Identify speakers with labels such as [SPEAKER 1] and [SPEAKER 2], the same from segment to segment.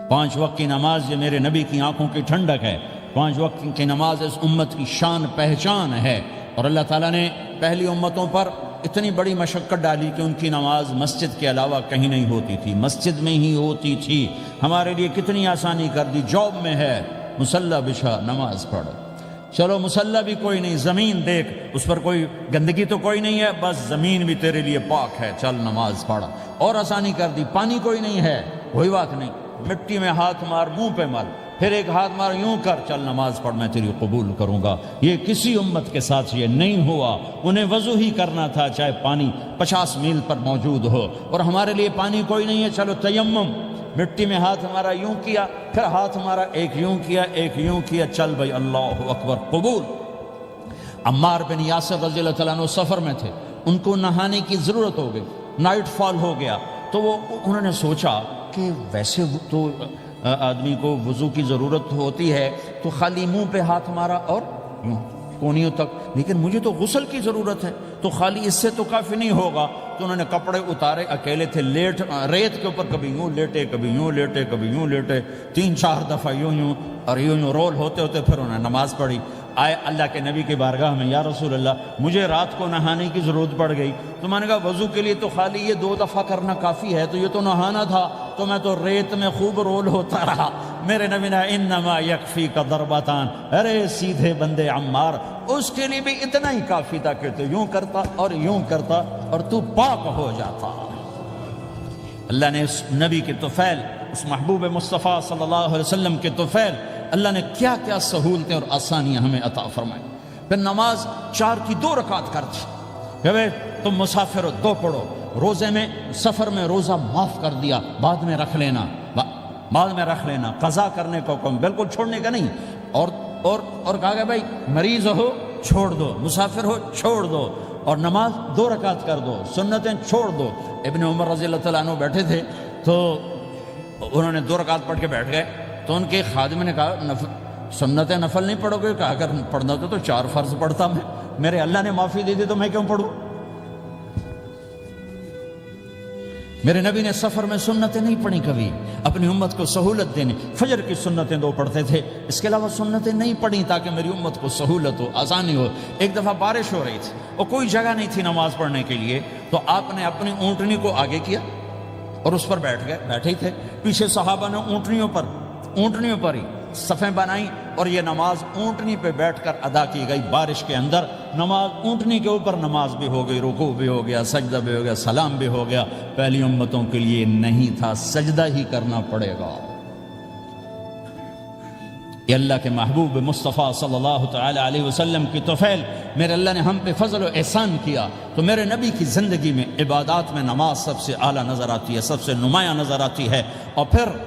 [SPEAKER 1] 5 وقت کی نماز یہ میرے نبی کی آنکھوں کی ٹھنڈک ہے، 5 وقت کی نماز اس امت کی شان پہچان ہے۔ اور اللہ تعالیٰ نے پہلی امتوں پر اتنی بڑی مشقت ڈالی کہ ان کی نماز مسجد کے علاوہ کہیں نہیں ہوتی تھی، مسجد میں ہی ہوتی تھی۔ ہمارے لیے کتنی آسانی کر دی، جاب میں ہے مصلی بچھا نماز پڑھ، چلو مصلی بھی کوئی نہیں، زمین دیکھ اس پر کوئی گندگی تو کوئی نہیں ہے، بس زمین بھی تیرے لیے پاک ہے، چل نماز پڑھ۔ اور آسانی کر دی، پانی کوئی نہیں ہے، کوئی بات نہیں، مٹی میں ہاتھ مار، منہ پہ مل، پھر ایک ہاتھ مار، یوں کر، چل نماز پڑھ، میں تیری قبول کروں گا۔ یہ کسی امت کے ساتھ یہ نہیں ہوا، انہیں وضو ہی کرنا تھا چاہے پانی 50 میل پر موجود ہو۔ اور ہمارے لیے پانی کوئی نہیں ہے، چلو تیمم، مٹی میں ہاتھ ہمارا یوں کیا، پھر ہاتھ ہمارا ایک یوں کیا، ایک یوں کیا، چل بھائی اللہ اکبر قبول۔ عمار بن یاسر رضی اللہ تعالیٰ عنہ سفر میں تھے، ان کو نہانے کی ضرورت ہو گئی، نائٹ فال ہو گیا، تو انہوں نے سوچا کہ ویسے تو آدمی کو وضو کی ضرورت ہوتی ہے تو خالی منہ پہ ہاتھ مارا اور یوں کونیوں تک، لیکن مجھے تو غسل کی ضرورت ہے، تو خالی اس سے تو کافی نہیں ہوگا۔ تو انہوں نے کپڑے اتارے، اکیلے تھے، ریت کے اوپر کبھی یوں لیٹے، کبھی یوں لیٹے، کبھی یوں لیٹے، 3-4 دفعہ یوں اور یوں رول ہوتے ہوتے پھر انہوں نے نماز پڑھی۔ آئے اللہ کے نبی کی بارگاہ میں، یا رسول اللہ مجھے رات کو نہانے کی ضرورت پڑ گئی، تو میں نے کہا وضو کے لیے تو خالی یہ 2 دفعہ کرنا کافی ہے، تو یہ تو نہانا تھا، تو میں تو ریت میں خوب رول ہوتا رہا۔ میرے نبی نے انما یکفیک ضربتان، ارے سیدھے بندے عمار، اس کے لیے بھی اتنا ہی کافی تھا کہ تو یوں کرتا اور یوں کرتا اور تو پاک ہو جاتا۔ اللہ نے اس نبی کے طفیل، اس محبوب مصطفیٰ صلی اللہ علیہ وسلم کے طفیل، اللہ نے کیا کیا سہولتیں اور آسانیاں ہمیں عطا فرمائیں۔ پھر نماز 4 کی 2 رکعت کر دی کہ بھئی تم مسافر ہو 2 پڑھو، روزے میں سفر میں روزہ معاف کر دیا، بعد میں رکھ لینا، بعد میں رکھ لینا، قضا کرنے کو حکم، بالکل چھوڑنے کا نہیں۔ اور کہا کہ بھائی مریض ہو چھوڑ دو، مسافر ہو چھوڑ دو، اور نماز 2 رکعت کر دو، سنتیں چھوڑ دو۔ ابن عمر رضی اللہ تعالیٰ عنہ بیٹھے تھے تو انہوں نے 2 رکعت پڑھ کے بیٹھ گئے، تو ان کے خادم نے کہا سنتیں نفل نہیں پڑھو گے؟ کہا اگر پڑھنا تو 4 فرض پڑھتا میں، میرے اللہ نے معافی دے دی تو میں کیوں پڑھوں؟ میرے نبی نے سفر میں سنتیں نہیں پڑھی کبھی، اپنی امت کو سہولت دینے، فجر کی سنتیں 2 پڑھتے تھے، اس کے علاوہ سنتیں نہیں پڑھی تاکہ میری امت کو سہولت ہو، آسانی ہو۔ ایک دفعہ بارش ہو رہی تھی اور کوئی جگہ نہیں تھی نماز پڑھنے کے لیے، تو آپ نے اپنی اونٹنی کو آگے کیا اور اس پر بیٹھ گئے، بیٹھے ہی تھے، پیچھے صحابہ نے اونٹنیوں پر ہی صفیں بنائیں، اور یہ نماز اونٹنی پہ بیٹھ کر ادا کی گئی بارش کے اندر۔ نماز اونٹنی کے اوپر نماز بھی ہو گئی، رکوع بھی ہو گیا، سجدہ بھی ہو گیا، سلام بھی ہو گیا۔ پہلی امتوں کے لیے نہیں تھا، سجدہ ہی کرنا پڑے گا۔ یہ اللہ کے محبوب مصطفیٰ صلی اللہ تعالی علیہ وسلم کی طفیل، میرے اللہ نے ہم پہ فضل و احسان کیا، تو میرے نبی کی زندگی میں عبادات میں نماز سب سے اعلیٰ نظر آتی ہے، سب سے نمایاں نظر آتی ہے۔ اور پھر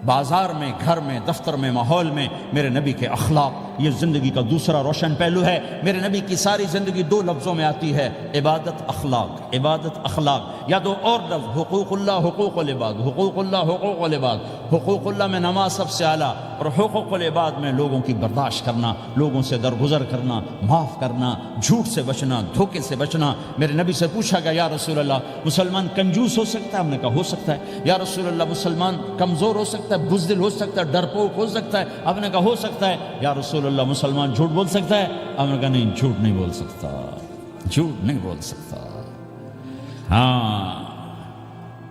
[SPEAKER 1] بازار میں، گھر میں، دفتر میں، ماحول میں میرے نبی کے اخلاق، یہ زندگی کا دوسرا روشن پہلو ہے۔ میرے نبی کی ساری زندگی 2 لفظوں میں آتی ہے، عبادت اخلاق، عبادت اخلاق، یا 2 اور لفظ، حقوق اللہ حقوق العباد، حقوق اللہ حقوق العباد۔ حقوق اللہ میں نماز سب سے اعلیٰ، اور حقوق العباد میں لوگوں کی برداشت کرنا، لوگوں سے درگزر کرنا، معاف کرنا، جھوٹ سے بچنا، دھوکے سے بچنا۔ میرے نبی سے پوچھا گیا یا رسول اللہ مسلمان کنجوس ہو سکتا ہے؟ ہم نے کہا ہو سکتا ہے۔ یا رسول اللہ مسلمان کمزور ہو سکتا ہے، بزدل ہو سکتا ہے، ڈرپوک ہو سکتا ہے؟ آپ نے کہا ہو سکتا ہے۔ یا رسول اللہ مسلمان جھوٹ بول سکتا ہے؟ آپ نے کہا نہیں، جھوٹ نہیں بول سکتا، جھوٹ نہیں بول سکتا۔ ہاں،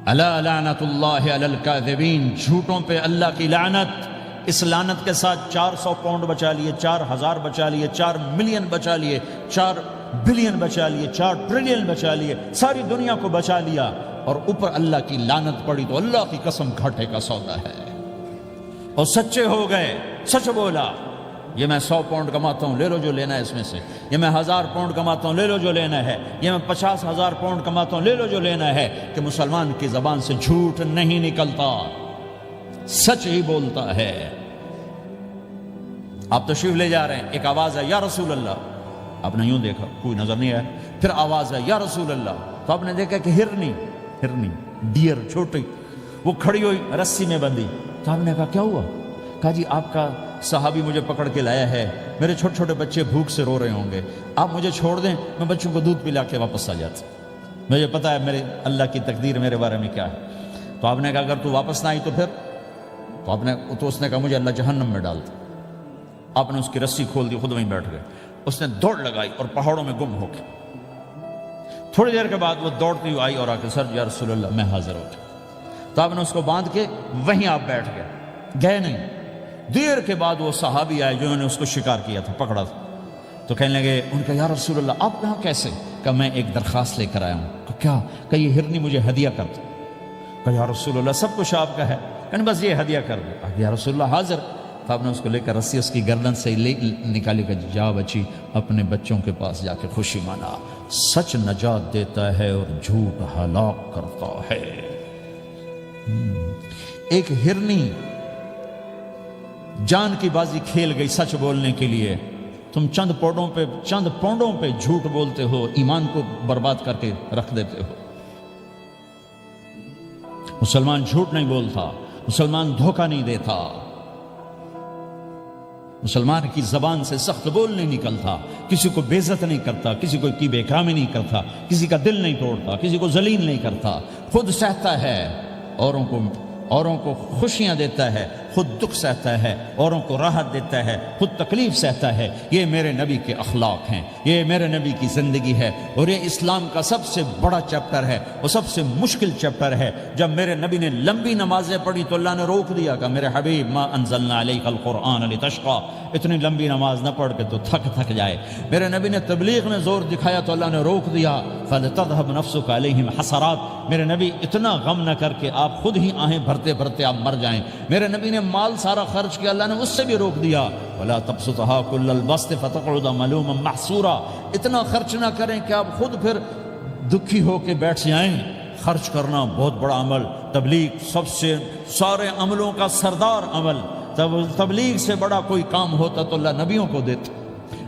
[SPEAKER 1] الا لعنت اللہ علی الکاذبین، جھوٹوں پہ اللہ کی لعنت۔ اس لعنت کے ساتھ 400 پاؤنڈ بچا لیے، 4000 بچا لیے، 4 ملین بچا لیے، 4 بلین بچا لیے، 4 ٹریلین بچا لیے، ساری دنیا کو بچا لیا، اور اوپر اللہ کی لعنت پڑی تو اللہ کی قسم گھاٹے کا سودا ہے۔ اور سچے ہو گئے، سچ بولا، یہ میں 100 پاؤنڈ کماتا ہوں، لے لو جو لینا ہے اس میں سے، یہ میں 1000 پاؤنڈ کماتا ہوں، لے لو جو لینا ہے، یہ میں 50,000 پاؤنڈ کماتا ہوں، لے لو جو لینا ہے۔ کہ مسلمان کی زبان سے جھوٹ نہیں نکلتا، سچ ہی بولتا ہے۔ آپ تشریف لے جا رہے ہیں، ایک آواز ہے یا رسول اللہ، آپ نے یوں دیکھا، کوئی نظر نہیں آیا، پھر آواز ہے یا رسول اللہ، تو آپ نے دیکھا کہ ہرنی ڈیئر چھوٹی وہ کھڑی ہوئی، رسی میں بندھی، تو آپ نے کہا کیا ہوا؟ کہا جی آپ کا صحابی مجھے پکڑ کے لایا ہے، میرے چھوٹے چھوٹے بچے بھوک سے رو رہے ہوں گے، آپ مجھے چھوڑ دیں، میں بچوں کو دودھ پلا کے واپس آ جاتا، مجھے پتا ہے میرے اللہ کی تقدیر میرے بارے میں کیا ہے۔ تو آپ نے کہا اگر تو واپس نہ آئی تو پھر تو اس نے کہا مجھے اللہ جہنم میں ڈال دے۔ آپ نے اس کی رسی کھول دی، خود وہیں بیٹھ گئے۔ اس نے دوڑ لگائی اور پہاڑوں میں گم ہو گیا۔ تھوڑی دیر کے بعد وہ دوڑتی ہوئی آئی اور آ کے سر یا رسول اللہ میں حاضر ہو گیا۔ تو آپ نے اس کو باندھ کے وہیں آپ بیٹھ گئے نہیں۔ دیر کے بعد وہ صحابی آئے جنہوں نے اس کو شکار کیا تھا، پکڑا تھا، تو کہنے لگے، ان کا یا رسول اللہ آپ یہاں کیسے؟ کہا میں ایک درخواست لے کر آیا ہوں۔ کہا کیا؟ کہ یہ ہرنی مجھے ہدیہ کر دو۔ کہا یا رسول اللہ سب کچھ آپ کا ہے، کہنے بس یہ ہدیہ کر دو۔ یا رسول اللہ حاضر۔ تو آپ نے اس کو لے کر رسی اس کی گردن سے نکالی کہ جا بچی اپنے بچوں کے پاس جا کے خوشی منا، سچ نجات دیتا ہے اور جھوٹ ہلاک کرتا ہے۔ ایک ہرنی جان کی بازی کھیل گئی سچ بولنے کے لیے، تم چند پونڈوں پہ جھوٹ بولتے ہو، ایمان کو برباد کر کے رکھ دیتے ہو۔ مسلمان جھوٹ نہیں بولتا، مسلمان دھوکہ نہیں دیتا، مسلمان کی زبان سے سخت بول نہیں نکلتا، کسی کو بے عزت نہیں کرتا، کسی کو کی بے اکرامی نہیں کرتا، کسی کا دل نہیں توڑتا، کسی کو ذلیل نہیں کرتا، خود سہتا ہے، اوروں کو خوشیاں دیتا ہے، خود دکھ سہتا ہے، اوروں کو راحت دیتا ہے، خود تکلیف سہتا ہے۔ یہ میرے نبی کے اخلاق ہیں، یہ میرے نبی کی زندگی ہے، اور یہ اسلام کا سب سے بڑا چیپٹر ہے، وہ سب سے مشکل چیپٹر ہے۔ جب میرے نبی نے لمبی نمازیں پڑھی تو اللہ نے روک دیا کہ میرے حبیب ما انزلنا علیک القرآن لتشقى، اتنی لمبی نماز نہ پڑھ کے تو تھک جائے۔ میرے نبی نے تبلیغ میں زور دکھایا تو اللہ نے روک دیا، فلتذهب نفسك علیہم حسرات، میرے نبی اتنا غم نہ کر کے آپ خود ہی آہیں بھرتے بھرتے آپ مر جائیں۔ میرے نبی نے مال سارا خرچ کیا، اللہ نے اس سے بھی روک دیا، ولا تبسطها كل البسط فتقعد ملوما محسورا، اتنا خرچ نہ کریں کہ آپ خود پھر دکھی ہو کے بیٹھ جائیں۔ خرچ کرنا بہت بڑا عمل، تبلیغ سب سے سارے عملوں کا سردار عمل، تبلیغ سے بڑا کوئی کام ہوتا تو اللہ نبیوں کو دیتا،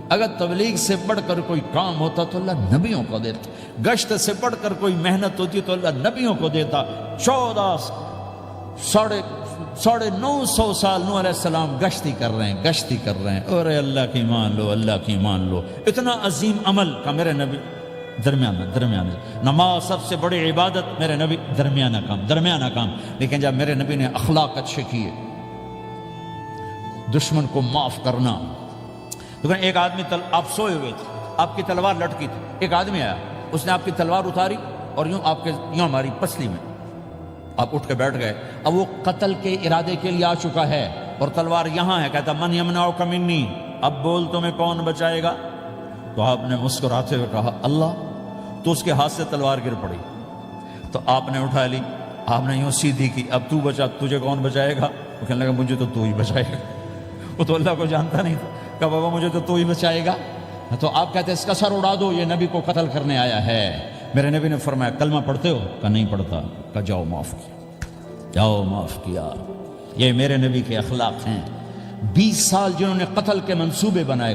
[SPEAKER 1] اگر تبلیغ سے بڑھ کر کوئی کام ہوتا تو اللہ نبیوں کو دیتا، گشت سے بڑھ کر کوئی محنت ہوتی تو اللہ نبیوں کو دیتا۔ 950 سال نوح علیہ السلام گشتی کر رہے ہیں، اور اللہ کی مان لو، اتنا عظیم عمل کا میرے نبی درمیانہ نماز سب سے بڑی عبادت، میرے نبی درمیانہ کام، لیکن جب میرے نبی نے اخلاق اچھے کیے، دشمن کو معاف کرنا۔ لیکن ایک آدمی آپ سوئے ہوئے تھے، آپ کی تلوار لٹکی تھی، ایک آدمی آیا، اس نے آپ کی تلوار اتاری اور یوں ہماری پسلی میں، آپ اٹھ کے بیٹھ گئے۔ اب وہ قتل کے ارادے کے لیے آ چکا ہے اور تلوار یہاں ہے، کہتا من یمنعک منی، اب بول تمہیں کون بچائے گا؟ تو آپ نے مسکراتے ہوئے کہا اللہ، تو اس کے ہاتھ سے تلوار گر پڑی، تو آپ نے اٹھا لی، آپ نے یوں سیدھی کی، اب تو بچا، تجھے کون بچائے گا؟ وہ کہنے لگا مجھے تو ہی بچائے گا۔ وہ تو اللہ کو جانتا نہیں تھا، کہا بابا مجھے تو ہی بچائے گا۔ تو آپ کہتے ہیں اس کا سر اڑا دو، یہ نبی کو قتل کرنے آیا ہے۔ میرے نبی نے فرمایا کلمہ پڑھتے ہو؟ کہا نہیں پڑھتا۔ کہا جاؤ معاف کیا۔ یہ میرے نبی کے اخلاق ہیں۔ 20 سال جنہوں نے قتل کے منصوبے بنائے،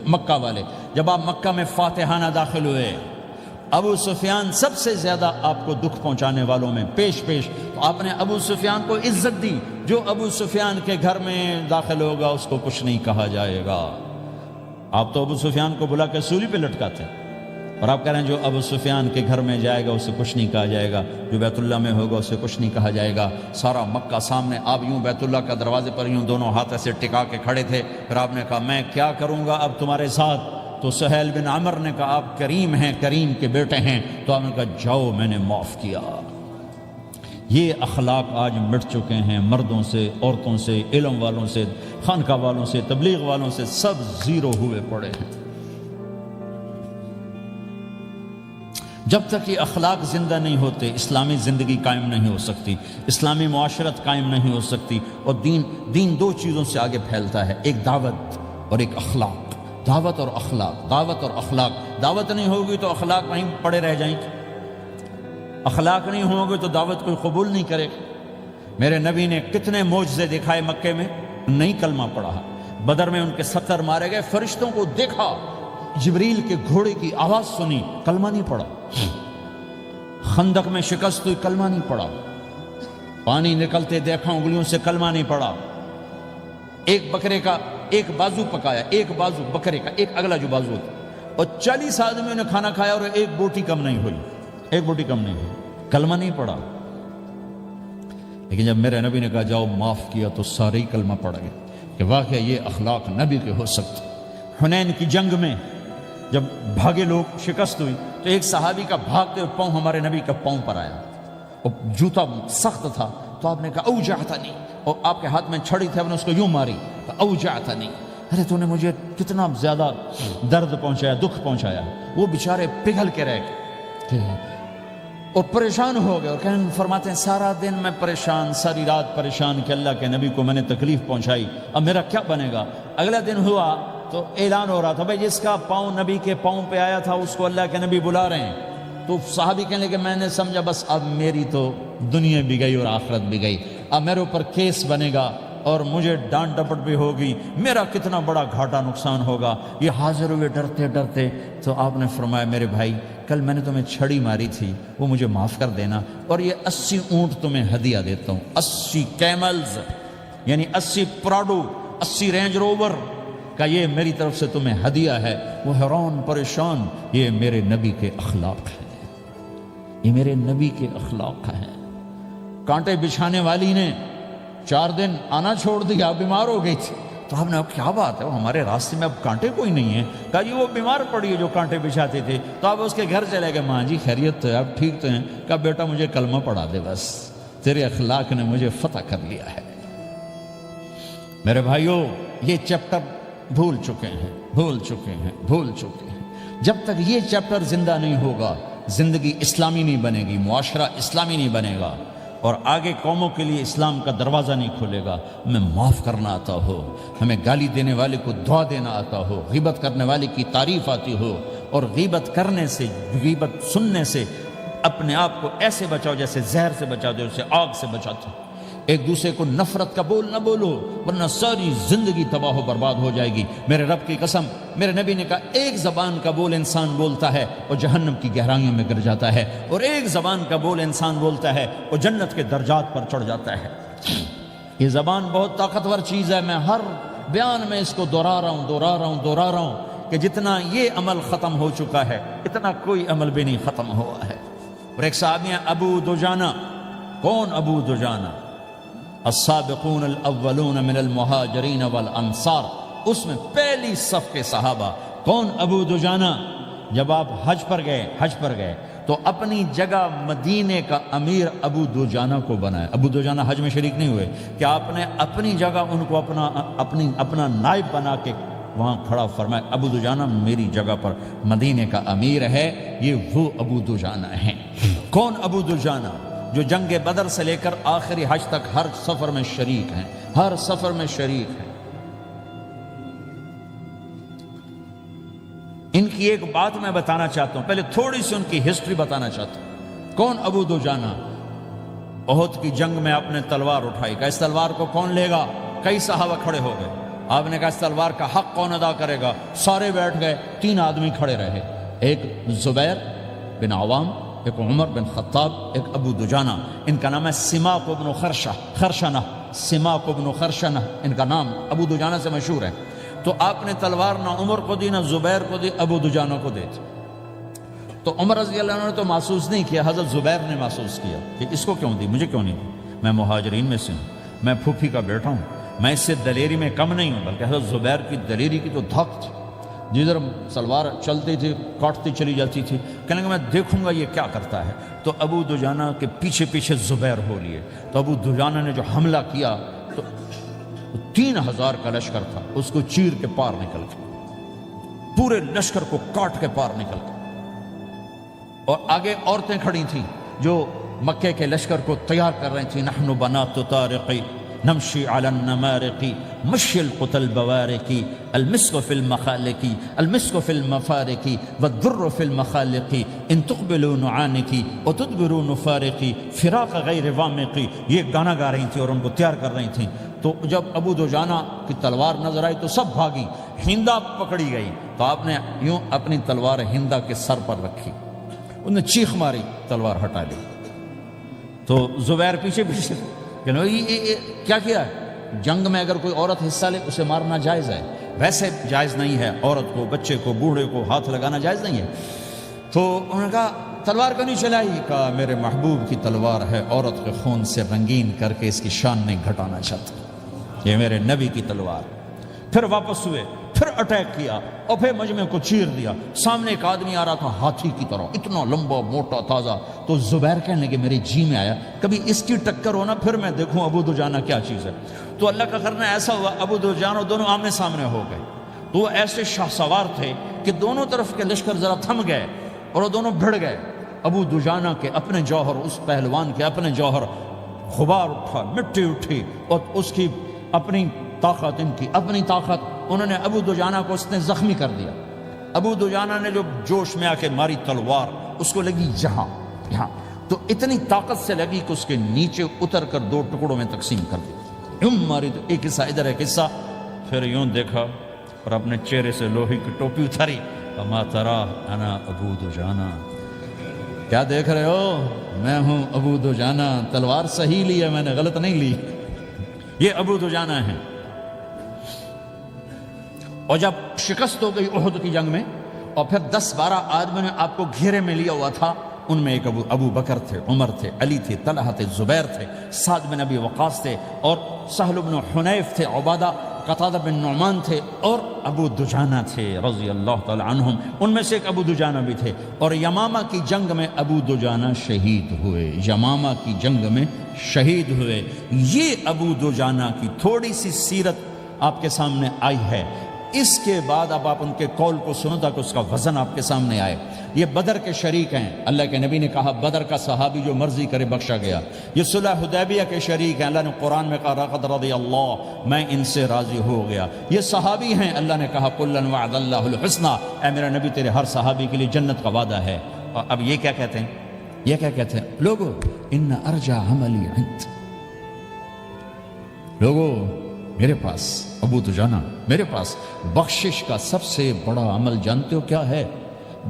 [SPEAKER 1] مکہ والے، جب آپ مکہ میں فاتحانہ داخل ہوئے، ابو سفیان سب سے زیادہ آپ کو دکھ پہنچانے والوں میں پیش تو آپ نے ابو سفیان کو عزت دی۔ جو ابو سفیان کے گھر میں داخل ہوگا اس کو کچھ نہیں کہا جائے گا۔ آپ تو ابو سفیان کو بلا کے سولی پہ لٹکاتے، اور آپ کہہ رہے ہیں جو ابو سفیان کے گھر میں جائے گا اسے کچھ نہیں کہا جائے گا، جو بیت اللہ میں ہوگا اسے کچھ نہیں کہا جائے گا۔ سارا مکہ سامنے، آپ یوں بیت اللہ کا دروازے پر یوں دونوں ہاتھ ایسے ٹکا کے کھڑے تھے۔ پھر آپ نے کہا میں کیا کروں گا اب تمہارے ساتھ؟ تو سہیل بن عمر نے کہا آپ کریم ہیں، کریم کے بیٹے ہیں۔ تو آپ نے کہا جاؤ میں نے معاف کیا۔ یہ اخلاق آج مٹ چکے ہیں، مردوں سے، عورتوں سے، علم والوں سے، خانقاہ والوں سے، تبلیغ والوں سے، سب زیرو ہوئے پڑے ہیں۔ جب تک یہ اخلاق زندہ نہیں ہوتے اسلامی زندگی قائم نہیں ہو سکتی، اسلامی معاشرت قائم نہیں ہو سکتی۔ اور دین دو چیزوں سے آگے پھیلتا ہے، ایک دعوت اور ایک اخلاق۔ دعوت اور اخلاق، دعوت نہیں ہوگی تو اخلاق وہیں پڑے رہ جائیں گے، اخلاق نہیں ہوں گے تو دعوت کوئی قبول نہیں کرے گا۔ میرے نبی نے کتنے معجزے دکھائے مکے میں، نہیں کلمہ پڑھا۔ بدر میں ان کے 70 مارے گئے، فرشتوں کو دیکھا، جبریل کے گھوڑے کی آواز سنی، کلمہ نہیں پڑھا۔ خندق میں شکست ہوئی، کلمہ نہیں پڑھا۔ پانی نکلتے دیکھا، انگلیوں سے کلمہ نہیں پڑھا۔ ایک بکرے کا ایک بازو پکایا، ایک بازو بکرے کا، ایک اگلا جو بازو ہوتا، اور 40 آدمیوں نے کھانا کھایا اور ایک بوٹی کم نہیں ہوئی، کلمہ نہیں پڑھا۔ لیکن جب میرے نبی نے کہا جاؤ معاف کیا تو سارے ہی کلمہ پڑ گئے کہ واقعہ یہ اخلاق نبی کے ہو سکتے۔ حنین کی جنگ میں جب بھاگے لوگ، شکست ہوئی، تو ایک صحابی کا بھاگتے ہوئے پاؤں ہمارے نبی کا پاؤں پر آیا، اور جوتا سخت تھا، تو آپ نے کہا اوجعتنی، اور آپ کے ہاتھ میں چھڑی تھی، آپ نے اس کو یوں ماری، اوجعتنی، ارے تو نے مجھے کتنا زیادہ درد پہنچایا، دکھ پہنچایا۔ وہ بیچارے پگھل کے رہ گئے اور پریشان ہو گئے، اور فرماتے ہیں سارا دن میں پریشان، ساری رات پریشان کہ اللہ کے نبی کو میں نے تکلیف پہنچائی، اب میرا کیا بنے گا۔ اگلا دن ہوا تو اعلان ہو رہا تھا بھائی جس کا پاؤں نبی کے پاؤں پہ آیا تھا اس کو اللہ کے نبی بلا رہے ہیں۔ تو صحابی کہنے لگے میں نے سمجھا بس اب میری تو دنیا بھی گئی اور آخرت بھی گئی، اب میرے اوپر کیس بنے گا اور مجھے ڈانٹ ڈپٹ بھی ہوگی، میرا کتنا بڑا گھاٹا نقصان ہوگا۔ یہ حاضر ہوئے ڈرتے ڈرتے، تو آپ نے فرمایا میرے بھائی کل میں نے تمہیں چھڑی ماری تھی، وہ مجھے معاف کر دینا، اور یہ 80 اونٹ تمہیں ہدیہ دیتا ہوں، 80 کیملز یعنی 80 پراڈو، 80 رینج روور کا یہ میری طرف سے تمہیں ہدیہ ہے۔ وہ حیران پریشان، یہ میرے نبی کے اخلاق ہیں، یہ میرے نبی کے اخلاق ہیں۔ کانٹے بچھانے والی نے 4 دن آنا چھوڑ دیا، بیمار ہو گئی تھی، تو ہم نے اب کیا بات ہے، وہ ہمارے راستے میں اب کانٹے کوئی نہیں ہیں، کہا جی وہ بیمار پڑی ہے جو کانٹے بچھاتے تھے، تو آپ اس کے گھر چلے گئے، ماں جی خیریت تو ہے، اب ٹھیک تو ہیں، کہا بیٹا مجھے کلمہ پڑھا دے، بس تیرے اخلاق نے مجھے فتح کر لیا ہے۔ میرے بھائیوں یہ چیپٹر بھول چکے ہیں، بھول چکے ہیں، بھول چکے ہیں۔ جب تک یہ چیپٹر زندہ نہیں ہوگا زندگی اسلامی نہیں بنے گی، معاشرہ اسلامی نہیں بنے گا، اور آگے قوموں کے لیے اسلام کا دروازہ نہیں کھلے گا۔ ہمیں معاف کرنا آتا ہو، ہمیں گالی دینے والے کو دعا دینا آتا ہو، غیبت کرنے والے کی تعریف آتی ہو، اور غیبت کرنے سے، غیبت سننے سے اپنے آپ کو ایسے بچاؤ جیسے زہر سے بچاتے ہو، اسے آگ سے بچاتے ہو۔ ایک دوسرے کو نفرت کا بول نہ بولو ورنہ ساری زندگی تباہ و برباد ہو جائے گی۔ میرے رب کی قسم، میرے نبی نے کہا ایک زبان کا بول انسان بولتا ہے اور جہنم کی گہرائیوں میں گر جاتا ہے، اور ایک زبان کا بول انسان بولتا ہے اور جنت کے درجات پر چڑھ جاتا ہے۔ یہ زبان بہت طاقتور چیز ہے، میں ہر بیان میں اس کو دہرا رہا ہوں کہ جتنا یہ عمل ختم ہو چکا ہے اتنا کوئی عمل بھی نہیں ختم ہوا ہے۔ اور ایک صحابی ہیں ابو دجانہ۔ کون ابو دجانہ؟ السابقون الاولون من المہاجرین والانصار، اس میں پہلی صف کے صحابہ۔ کون ابو دجانہ؟ جب آپ حج پر گئے تو اپنی جگہ مدینے کا امیر ابو دجانہ کو بنایا۔ ابو دجانہ حج میں شریک نہیں ہوئے کہ آپ نے اپنی جگہ ان کو اپنا نائب بنا کے وہاں کھڑا فرمایا ابو دجانہ میری جگہ پر مدینے کا امیر ہے، یہ وہ ابو دجانہ ہیں۔ کون ابو دجانہ؟ جو جنگ بدر سے لے کر آخری حج تک ہر سفر میں شریک ہیں، ہر سفر میں شریک ہیں۔ ان کی ایک بات میں بتانا چاہتا ہوں، پہلے تھوڑی سی ان کی ہسٹری بتانا چاہتا ہوں۔ کون ابو دجانہ؟ احد کی جنگ میں آپ نے تلوار اٹھائی، کہا اس تلوار کو کون لے گا؟ کئی صحابہ کھڑے ہو گئے۔ آپ نے کہا اس تلوار کا حق کون ادا کرے گا؟ سارے بیٹھ گئے، 3 آدمی کھڑے رہے، ایک زبیر بن عوام، ایک عمر بن خطاب، ایک ابو دجانہ۔ ان کا نام ہے سماک بن خرشنہ، سماک بن خرشنہ ان کا نام ابو دجانہ سے مشہور ہے۔ تو آپ نے تلوار نہ عمر کو دی نہ زبیر کو دی، ابو دجانہ کو دی۔ تو عمر رضی اللہ عنہ نے تو محسوس نہیں کیا، حضرت زبیر نے محسوس کیا کہ اس کو کیوں دی، مجھے کیوں نہیں دی؟ میں مہاجرین میں سے ہوں، میں پھوپھی کا بیٹا ہوں، میں اس سے دلیری میں کم نہیں ہوں۔ بلکہ حضرت زبیر کی دلیری کی تو دھک تھی، جدھر سلوار چلتی تھی کاٹتی چلی جاتی تھی، کہنے کہ میں دیکھوں گا یہ کیا کرتا ہے۔ تو ابو دجانہ کے پیچھے پیچھے زبیر ہو لیے۔ تو ابو دجانہ نے جو حملہ کیا تو 3000 کا لشکر تھا، اس کو چیر کے پار نکل گیا، پورے لشکر کو کاٹ کے پار نکل گیا۔ اور آگے عورتیں کھڑی تھیں جو مکے کے لشکر کو تیار کر رہی تھیں، نحن بنات طارقی نمشی علی النمارقی مشی القتل بوارقی المسک فی المخالقی المسک فی المفارقی والدر فی المخالقی ان تقبلوا نعانقی وتدبروا نفارقی فراق غیر وامقی۔ یہ گانا گا رہی تھیں اور ان کو تیار کر رہی تھیں۔ تو جب ابو دجانہ کی تلوار نظر آئی تو سب بھاگی، ہندا پکڑی گئی، تو آپ نے یوں اپنی تلوار ہندا کے سر پر رکھی، انہوں نے چیخ ماری، تلوار ہٹا لی۔ تو زبیر پیچھے پیچھے کہ کیا کیا ہے؟ جنگ میں اگر کوئی عورت حصہ لے اسے مارنا جائز ہے، ویسے جائز نہیں ہے، عورت کو، بچے کو، بوڑھے کو ہاتھ لگانا جائز نہیں ہے۔ تو انہوں نے کہا تلوار کیوں نہیں چلائی؟ کہا میرے محبوب کی تلوار ہے، عورت کے خون سے رنگین کر کے اس کی شان نہیں گھٹانا چاہتا، یہ میرے نبی کی تلوار۔ پھر واپس ہوئے، پھر اٹیک کیا اور پھر مجمع کو چیر دیا۔ سامنے ایک آدمی آ رہا تھا ہاتھی کی طرح، اتنا لمبا موٹا تازہ، تو زبیر کہنے لگے میرے جی میں آیا کبھی اس کی ٹکر ہونا پھر میں دیکھوں ابو دجانہ کیا چیز ہے۔ تو اللہ کا کرنا ایسا ہوا ابو دجانہ دونوں آمنے سامنے ہو گئے، تو وہ ایسے شاہ سوار تھے کہ دونوں طرف کے لشکر ذرا تھم گئے اور وہ دونوں بھڑ گئے۔ ابو دجانہ کے اپنے جوہر، اس پہلوان کے اپنے جوہر، غبار اٹھا، مٹی اٹھی، اور اس کی اپنی طاقت، ان کی اپنی طاقت، انہوں نے ابو دجانہ کو اس نے زخمی کر دیا۔ ابو دجانہ نے جو جوش میں آ کے ماری تلوار، اس کو لگی یہاں، تو اتنی طاقت سے لگی کہ اس کے نیچے اتر کر 2 ٹکڑوں میں تقسیم کر دی۔ یوں ماری تو ایک حصہ ادھر، ایک حصہ، پھر یوں دیکھا اور اپنے چہرے سے لوہے کی ٹوپی اتاری، اما ترا انا ابو دجانہ، کیا دیکھ رہے ہو؟ میں ہوں ابو دجانہ، تلوار صحیح لی ہے میں نے، غلط نہیں لی۔ یہ ابو دجانہ ہیں۔ اور جب شکست ہو گئی احد کی جنگ میں، اور پھر 10-12 آدمی نے آپ کو گھیرے میں لیا ہوا تھا، ان میں ایک ابو بکر تھے، عمر تھے، علی تھے، طلحہ تھے، زبیر تھے، سعد بن ابی وقاص تھے، اور سہل بن حنیف تھے، عبادہ قتادہ بن نعمان تھے، اور ابو دجانہ تھے رضی اللہ تعالی عنہم۔ ان میں سے ایک ابو دجانہ بھی تھے، اور یمامہ کی جنگ میں ابو دجانہ شہید ہوئے، یمامہ کی جنگ میں شہید ہوئے۔ یہ ابو دجانہ کی تھوڑی سی سیرت آپ کے سامنے آئی ہے۔ اس کے بعد اب آپ ان کے قول کو سنو تاکہ اس کا وزن آپ کے سامنے آئے۔ یہ بدر کے شریک ہیں، اللہ کے نبی نے کہا بدر کا صحابی جو مرضی کرے بخشا گیا۔ یہ صلح حدیبیہ کے شریک ہیں، اللہ نے قرآن میں کہا لقد رضی اللہ، میں ان سے راضی ہو گیا۔ یہ صحابی ہیں، اللہ نے کہا کلا وعد اللہ الحسنی، اے میرا نبی تیرے ہر صحابی کے لیے جنت کا وعدہ ہے۔ اور اب یہ کیا کہتے ہیں؟ یہ کیا کہتے ہیں؟ لوگو ان ارجع عملی عند، لوگو میرے پاس، ابو دجانہ میرے پاس بخشش کا سب سے بڑا عمل جانتے ہو کیا ہے؟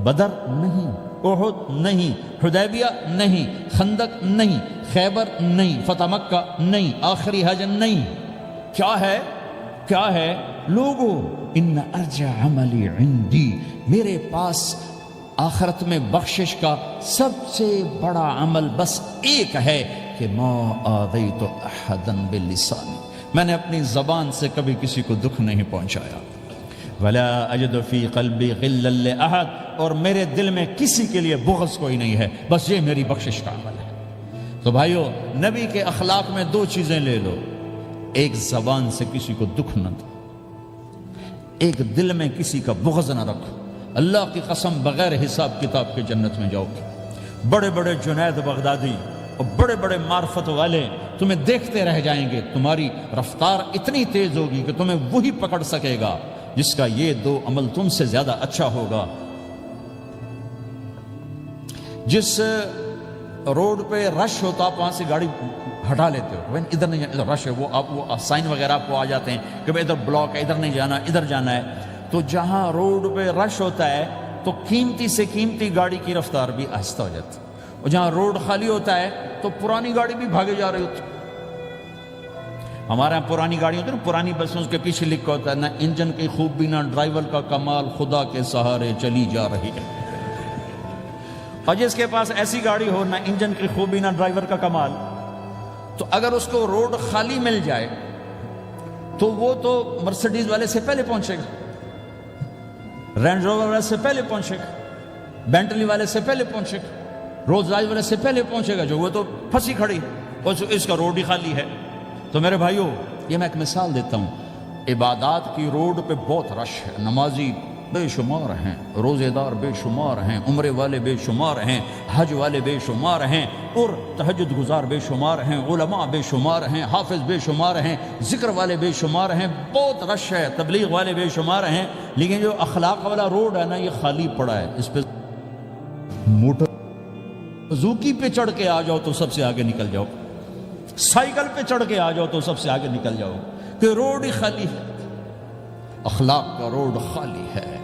[SPEAKER 1] بدر نہیں، احد نہیں، حدیبیہ نہیں، خندق نہیں، خیبر نہیں، فتح مکہ نہیں، آخری حج نہیں۔ کیا ہے؟ کیا ہے؟ لوگو ان ارجع عملی عندی، میرے پاس آخرت میں بخشش کا سب سے بڑا عمل بس ایک ہے کہ ما آذیت احدا بلسانی، میں نے اپنی زبان سے کبھی کسی کو دکھ نہیں پہنچایا۔ ولا اجد فی قلبی غلا لاحد، اور میرے دل میں کسی کے لیے بغض کوئی نہیں ہے، بس یہ میری بخشش کا عمل ہے۔ تو بھائیو، نبی کے اخلاق میں 2 چیزیں لے لو، ایک زبان سے کسی کو دکھ نہ دو، ایک دل میں کسی کا بغض نہ رکھو۔ اللہ کی قسم بغیر حساب کتاب کے جنت میں جاؤ گے۔ بڑے بڑے جنید بغدادی اور بڑے بڑے معرفت والے تمہیں دیکھتے رہ جائیں گے، تمہاری رفتار اتنی تیز ہوگی کہ تمہیں وہی پکڑ سکے گا جس کا یہ 2 عمل تم سے زیادہ اچھا ہوگا۔ جس روڈ پہ رش ہوتا آپ وہاں سے گاڑی ہٹا لیتے ہو، ادھر نہیں جانا، ادھر رش ہے، وہ سائن وغیرہ آپ کو آ جاتے ہیں کہ ادھر بلاک ہے، ادھر نہیں جانا، ادھر جانا ہے۔ تو جہاں روڈ پہ رش ہوتا ہے تو قیمتی سے قیمتی گاڑی کی رفتار بھی آہستہ ہو جاتی ہے، اور جہاں روڈ خالی ہوتا ہے تو پرانی گاڑی بھی بھاگے جا رہی ہوتی ہے۔ ہمارے یہاں پرانی گاڑی ہوتی ہے نا، پرانی بسوں کے پیچھے لکھا ہوتا ہے نہ انجن کی خوبی نہ ڈرائیور کا کمال، خدا کے سہارے چلی جا رہی ہے۔ اور جس کے پاس ایسی گاڑی ہو، نہ انجن کی خوبی نہ ڈرائیور کا کمال، تو اگر اس کو روڈ خالی مل جائے تو وہ تو مرسیڈیز والے سے پہلے پہنچے گا، رینج روور والے سے پہلے پہنچے گا، بینٹلی والے سے پہلے پہنچے گا، رولز رائس والے سے پہلے پہنچے گا، جو وہ تو پھنسی کھڑی، اور اس کا روڈ ہی خالی ہے۔ تو میرے بھائیو، یہ میں ایک مثال دیتا ہوں، عبادات کی روڈ پہ بہت رش ہے، نمازی بے شمار ہیں، روزے دار بے شمار ہیں، عمرے والے بے شمار ہیں، حج والے بے شمار ہیں، اور تہجد گزار بے شمار ہیں، علماء بے شمار ہیں، حافظ بے شمار ہیں، ذکر والے بے شمار ہیں، بہت رش ہے، تبلیغ والے بے شمار ہیں، لیکن جو اخلاق والا روڈ ہے نا، یہ خالی پڑا ہے۔ اس پہ موٹر زوکی پہ چڑھ کے آ جاؤ تو سب سے آگے نکل جاؤ، سائیکل پہ چڑھ کے آ جاؤ تو سب سے آگے نکل جاؤ، کہ روڈ ہی خالی ہے، اخلاق کا روڈ خالی ہے۔